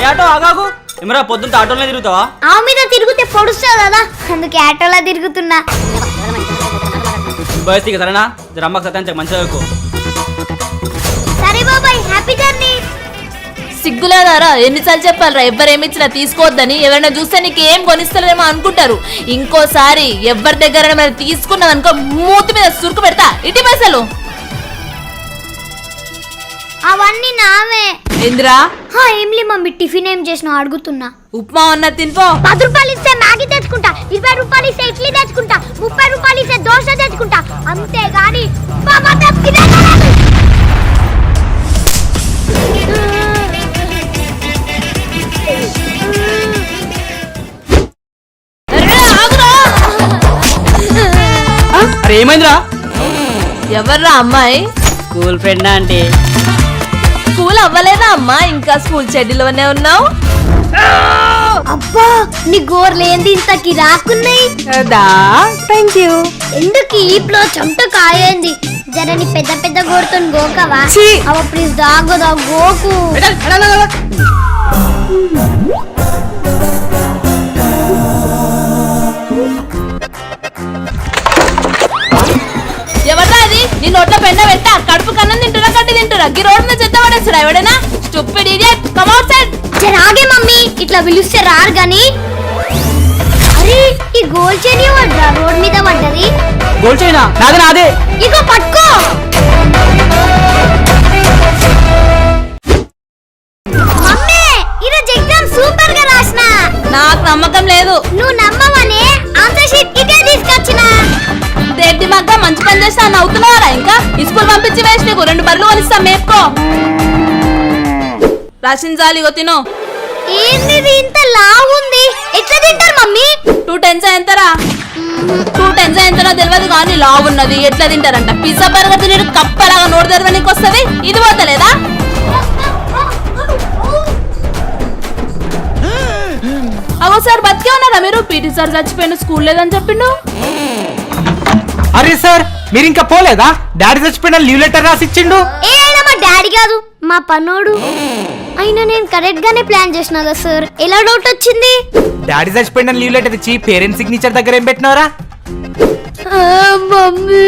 Auto ఆగాగు ఏమరా పొద్దున్న ఆటోలో తిరుగుతావా? ఆ మీద తిరిగితే పొడుస్తావు కదా, అందుకే ఆటోలో తిరుగుతున్నా. బయటికి సరేనా? అమ్మకి సత్యం మంచిగా ఎక్కువ. సరే బాబాయ్, హ్యాపీ జర్నీ. సిగ్గులేదారా? ఎన్నిసార్లు చెప్పాలరా ఎవ్వరేమిచ్చినా తీసుకోవద్దని. ఎవరైనా చూస్తే నీకు ఏం కొనిస్తారేమో అనుకుంటారు. ఇంకోసారి ఎవరి దగ్గర తీసుకున్నావు అనుకో మూతి మీద సురుకు పెడతా. ఇటీ పైసలు అవన్నీ నావే. ఏందిరా? ఏంలే మమ్మీ, టిఫిన్ ఏం చేసినా అడుగుతున్నా. ఉప్మా ఉన్న తినిపో. 10 రూపాయలు ఇస్తే మ్యాగీ తెచ్చుకుంటా, 20 రూపాయలు ఇస్తే ఇడ్లీ తెచ్చుకుంటా, 30 రూపాయలు ఇస్తే దోశ తెచ్చుకుంటా. అంతేగాని అరే ఏమైందిరా? ఎవర్రా అమ్మాయి? స్కూల్ ఫ్రెండ్ అంటే. స్కూల్ అవ్వలేదా అమ్మా? ఇంకా స్కూల్ చెడ్డీలోనే ఉన్నావు. అబ్బా, నీ గోర్లు ఏంది ఇంతకి రాకున్నాయి? Thank you. ఎందుకు ఈప్లో చెమట కాయింది? జరని పెద్ద పెద్ద గోరుతో గోకవా? అవ ప్లీజ్ దాగోదా గోకు. ఎవరా అది? నీ నోట్లో పెండ పెట్టా. కడుపు కన్నం తింటురా గడ్డి తింటురా? ఈ రోడ్ మీద చెత్త పడేస్తాడా ఎవడైనా? Stupid idiot, come outside. రాగే మమ్మీ, ఇట్లా పిలిస్తే రారు గాని. అరే ఈ గోల్ చైన్ వడ్రా రోడ్ మీద పడ్డది. Goal China? నాదే నాదే. ఇగో పట్టుకో. మమ్మీ, ఈరోజు ఎగ్జామ్ సూపర్ గా రాసిన. నాకు నమ్మకం లేదు. నువ్వు నమ్మవనే ఆన్సర్ షీట్ ఇదే తీసుకొచ్చిన. దేటి మగ్గ మంచి పని చేస్తా నవ్వుతున్నారా? ఇంకా ఈ స్కూల్ పంపించి వేసి నీకు 2 బర్రెలు కొనిస్తా మేపుకో. రాసిన జాలి తిను. ఏంది ఇంత లావుంది? ఎట్లా తింటారు మమ్మీ? 2 10s ఎంతరా? 2 10s ఎంతనో తెలియదు కానీ లావు ఉన్నది. ఎట్లా తింటారంట? పిజ్జా బర్గర్ తిని కప్పలాగా నోరు తెరవనికి వస్తుంది. ఇది పోతలేదా? అవో సార్ బతికే ఉన్నారా మీరు? పీటీ సార్ చచ్చిపోయిన స్కూల్ లేదని చెప్పిండు. అరే సార్, మీరు ఇంకా పోలేదా? డాడీ చచ్చిపోయిన లీవ్ లెటర్ రాసి ఇచ్చిండు. ఏనా మా డాడీ కాదు, మా పనోడు. అయినా నేను కరెక్ట్ గానే ప్లాన్ చేసిన కదా సార్, ఎలా డౌట్ వచ్చింది? డాడీ చచ్చిపోయిన లీవ్ లెటర్ ఇచ్చి పేరెంట్స్ సిగ్నేచర్ దగ్గర ఏం పెట్టినవరా? మమ్మీ